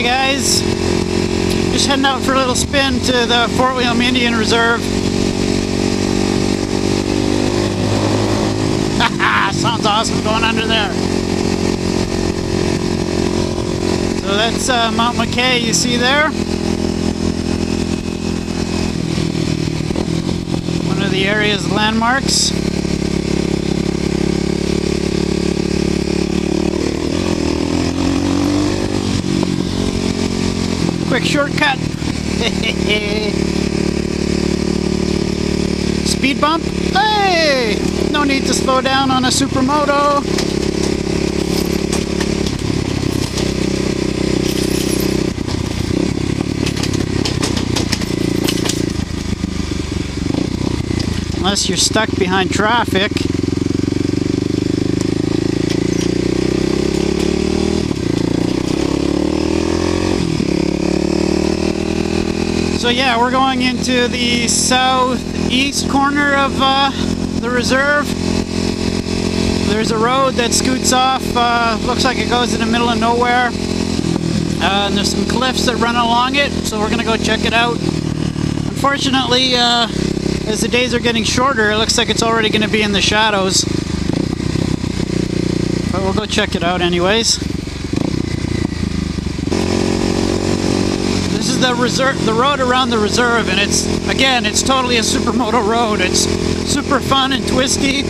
Hey guys, just heading out for a little spin to the Fort William Indian Reserve. Sounds awesome going under there. So that's Mount McKay you see there. One of the area's landmarks. Quick shortcut. Speed bump. Hey! No need to slow down on a supermoto. Unless you're stuck behind traffic. So yeah, we're going into the southeast corner of the reserve. There's a road that scoots off, looks like it goes in the middle of nowhere. And there's some cliffs that run along it, so we're gonna go check it out. Unfortunately, as the days are getting shorter, it looks like it's already gonna be in the shadows. But we'll go check it out anyways. This is the road around the reserve, and it's totally a supermoto road. It's super fun and twisty,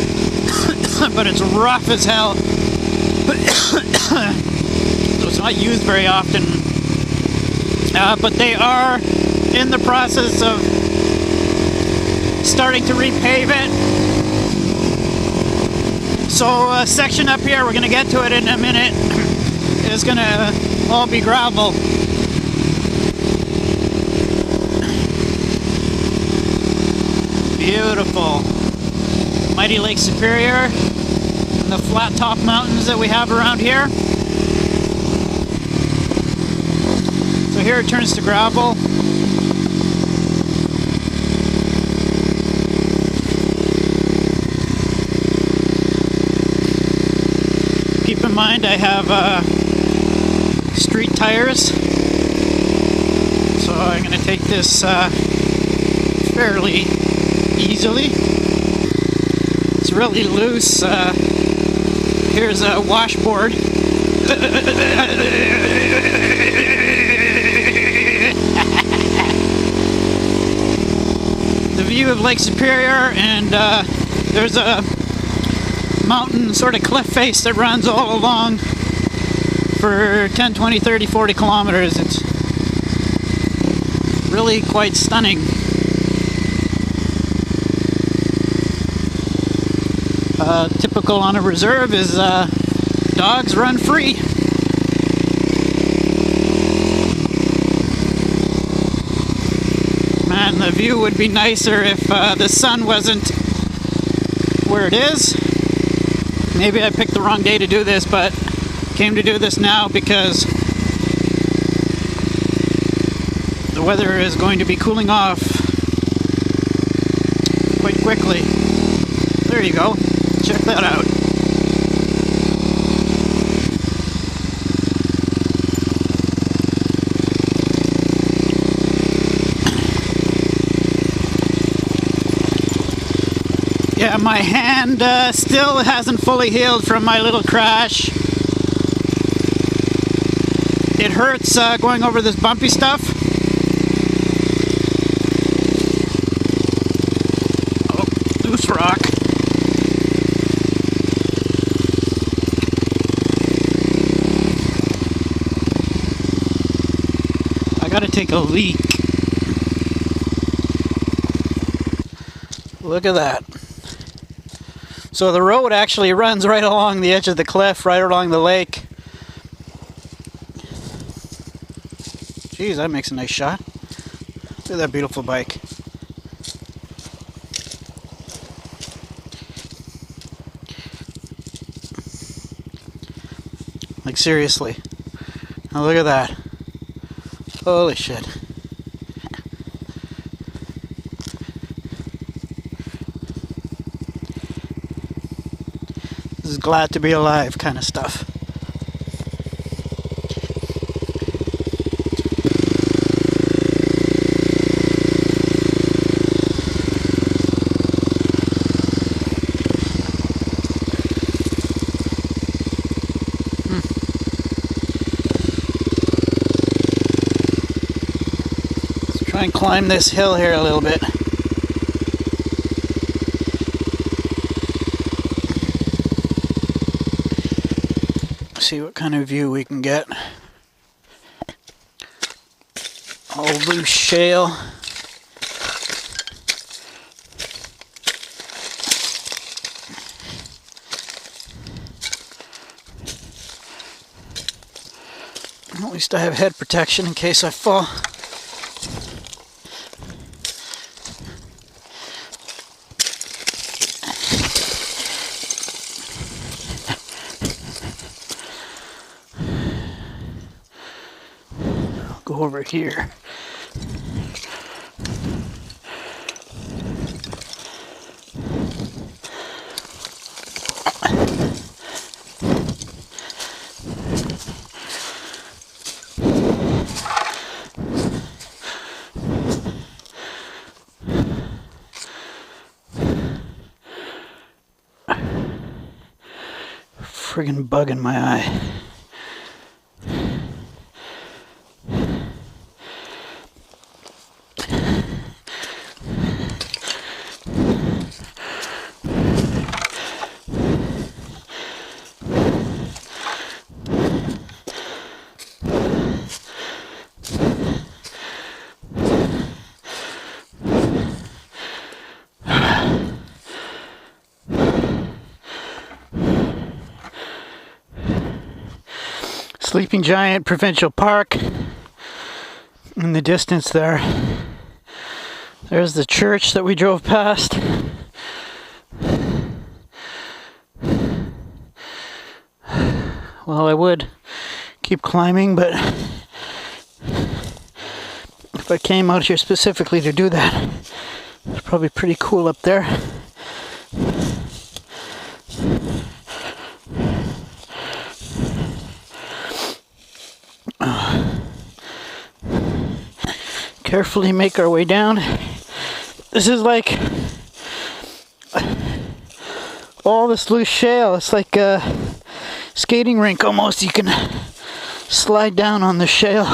but it's rough as hell. So it's not used very often. But they are in the process of starting to repave it. So a section up here, we're gonna get to it in a minute, is gonna all be gravel. Beautiful. Mighty Lake Superior, and the flat top mountains that we have around here. So here it turns to gravel. Keep in mind I have street tires, so I'm going to take this fairly easily. It's really loose. Here's a washboard. The view of Lake Superior, and there's a mountain sort of cliff face that runs all along for 10, 20, 30, 40 kilometers. It's really quite stunning. Typical on a reserve is dogs run free. Man, the view would be nicer if the sun wasn't where it is. Maybe I picked the wrong day to do this, but came to do this now because the weather is going to be cooling off quite quickly. There you go. Check that out. Yeah, my hand still hasn't fully healed from my little crash. It hurts going over this bumpy stuff. Oh, loose rock. I gotta take a leak. Look at that. So the road actually runs right along the edge of the cliff, right along the lake. Geez, that makes a nice shot. Look at that beautiful bike. Like seriously. Now look at that. Holy shit. This is glad to be alive kind of stuff. Try and climb this hill here a little bit. See what kind of view we can get. All loose shale. At least I have head protection in case I fall. I'll go over here. Friggin' bug in my eye. Sleeping Giant Provincial Park. In the distance there. There's the church that we drove past. Well, I would keep climbing, but if I came out here specifically to do that, it's probably pretty cool up there. Carefully make our way down. This is like all this loose shale. It's like a skating rink almost. You can slide down on the shale.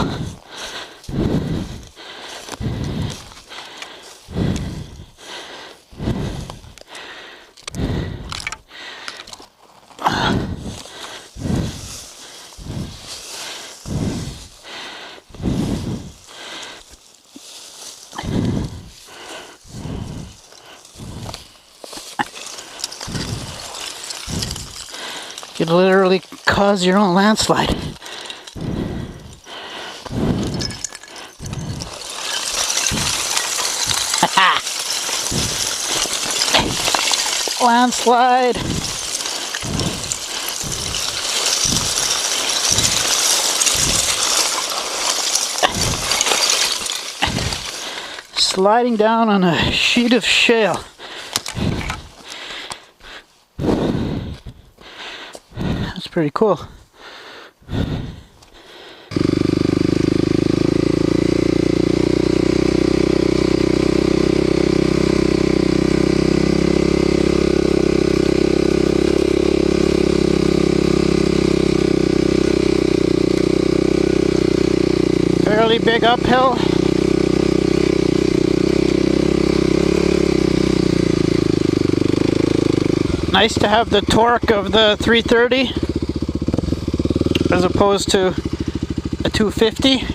You could literally cause your own landslide. Landslide. Sliding down on a sheet of shale. That's pretty cool. Fairly big uphill. Nice to have the torque of the 330 as opposed to a 250.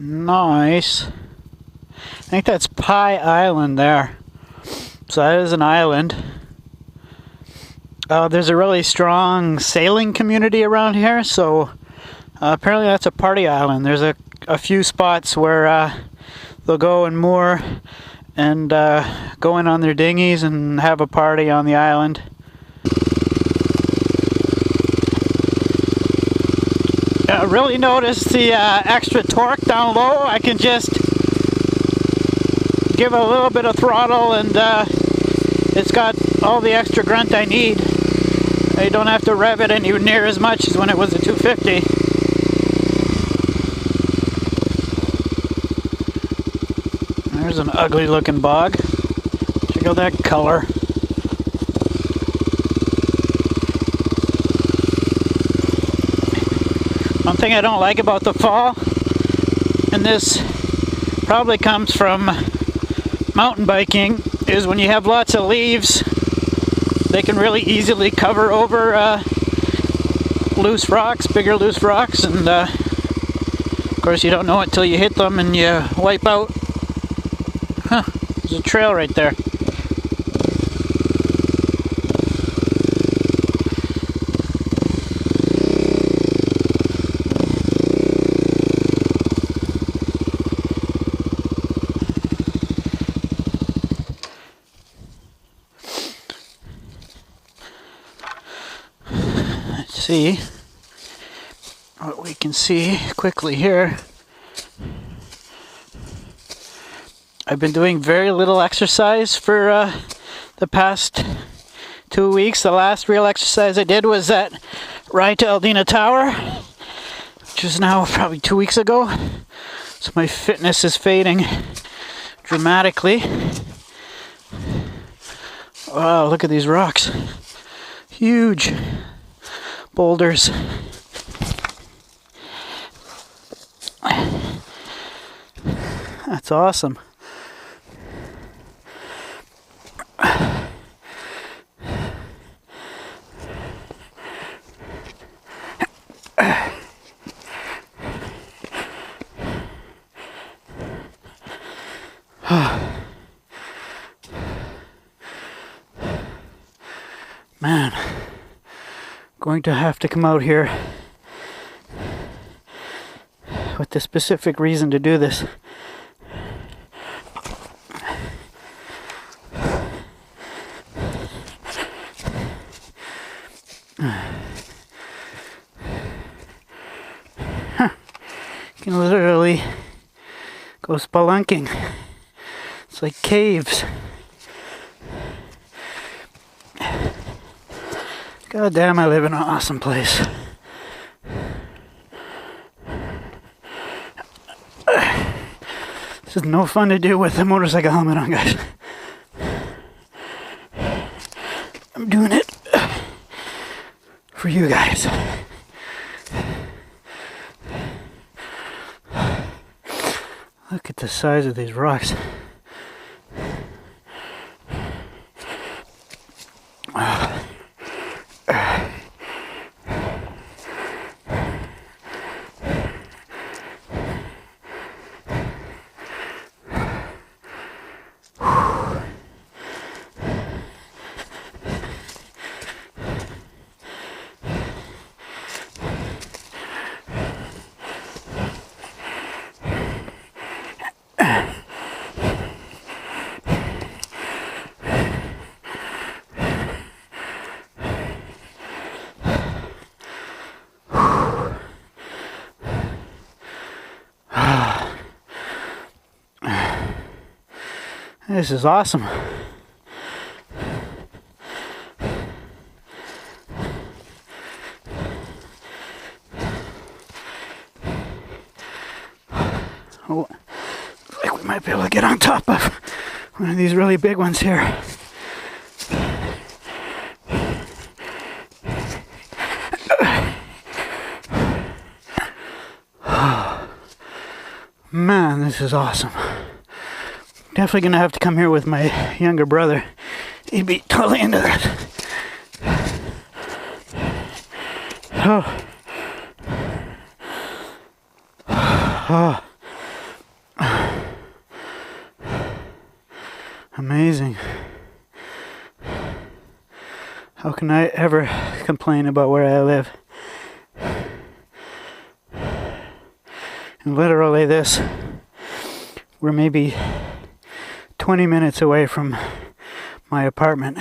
Nice. I think that's Pie Island there. So that is an island. There's a really strong sailing community around here, so apparently that's a party island. There's a few spots where they'll go and moor and go in on their dinghies and have a party on the island. Really notice the extra torque down low. I can just give a little bit of throttle and it's got all the extra grunt I need. You don't have to rev it anywhere near as much as when it was a 250. There's an ugly looking bog. Check out that color. One thing I don't like about the fall, and this probably comes from mountain biking, is when you have lots of leaves, they can really easily cover over loose rocks, bigger loose rocks, and of course you don't know it till you hit them and you wipe out. Huh, there's a trail right there. See what we can see quickly here. I've been doing very little exercise for the past 2 weeks. The last real exercise I did was that ride to Aldina Tower, which is now probably 2 weeks ago. So my fitness is fading dramatically. Wow, look at these rocks. Huge boulders. That's awesome. Man, going to have to come out here with the specific reason to do this. You can literally go spelunking. It's like caves. God damn, I live in an awesome place. This is no fun to do with a motorcycle helmet on, guys. I'm doing it for you guys. Look at the size of these rocks. This is awesome. Oh, looks like we might be able to get on top of one of these really big ones here. Man, this is awesome. Definitely gonna have to come here with my younger brother. He'd be totally into that. Oh. Oh. Amazing. How can I ever complain about where I live? And literally this, we're maybe 20 minutes away from my apartment,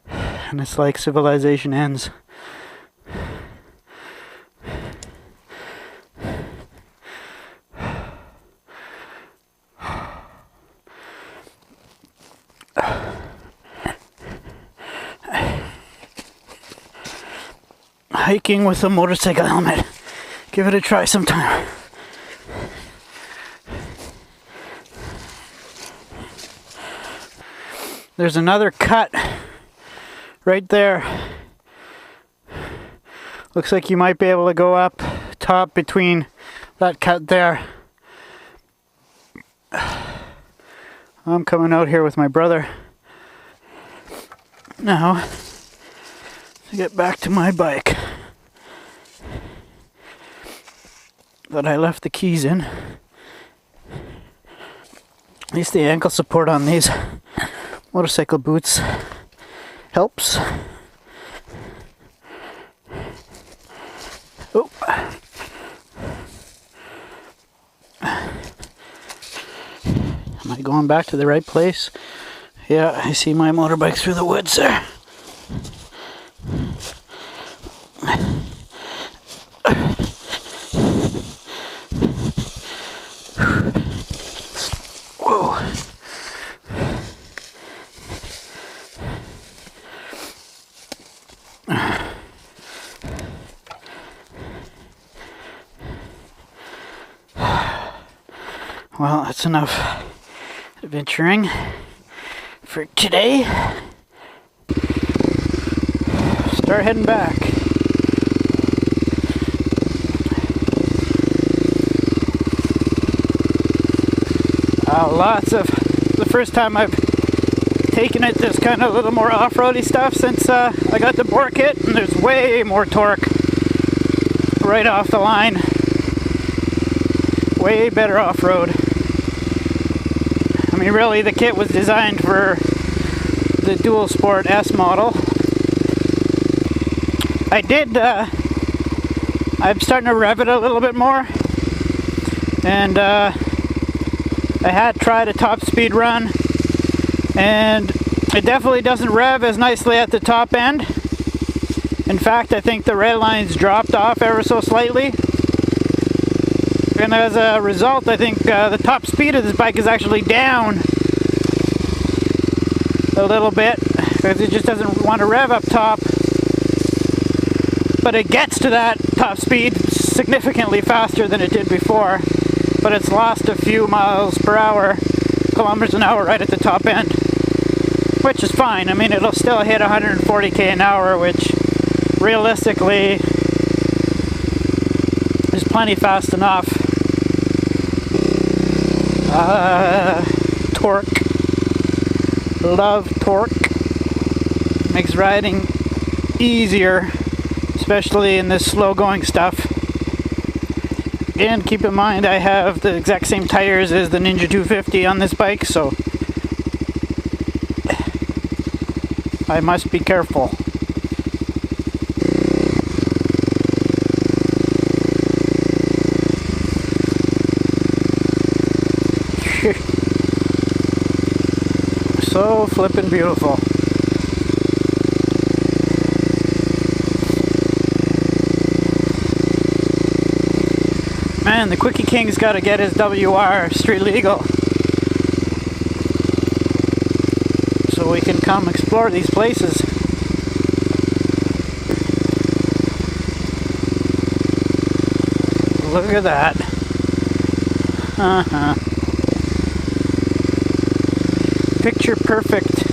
and it's like civilization ends. hiking with a motorcycle helmet. Give it a try sometime. There's another cut right there. Looks like you might be able to go up top between that cut there. I'm coming out here with my brother. Now, to get back to my bike that I left the keys in. At least the ankle support on these motorcycle boots helps. Oh. Am I going back to the right place? Yeah, I see my motorbike through the woods there. Whoa. Well, that's enough adventuring for today. Start heading back. Lots of, the first time I've taken it, there's kind of a little more off-roady stuff since I got the bore kit, and there's way more torque right off the line. Way better off-road. I mean, really, the kit was designed for the Dual Sport S model. I'm starting to rev it a little bit more, and I had tried a top speed run, and it definitely doesn't rev as nicely at the top end. In fact, I think the red lines dropped off ever so slightly. And as a result, I think the top speed of this bike is actually down a little bit, because it just doesn't want to rev up top. But it gets to that top speed significantly faster than it did before. But it's lost a few miles per hour, kilometers an hour right at the top end. Which is fine. I mean, it'll still hit 140k an hour, which realistically is plenty fast enough. Torque. Love torque. Makes riding easier, especially in this slow going stuff. And keep in mind, I have the exact same tires as the Ninja 250 on this bike, so I must be careful. So flippin' beautiful. Man, the Quickie King's got to get his WR street legal, so we can come explore these places. Look at that. Picture perfect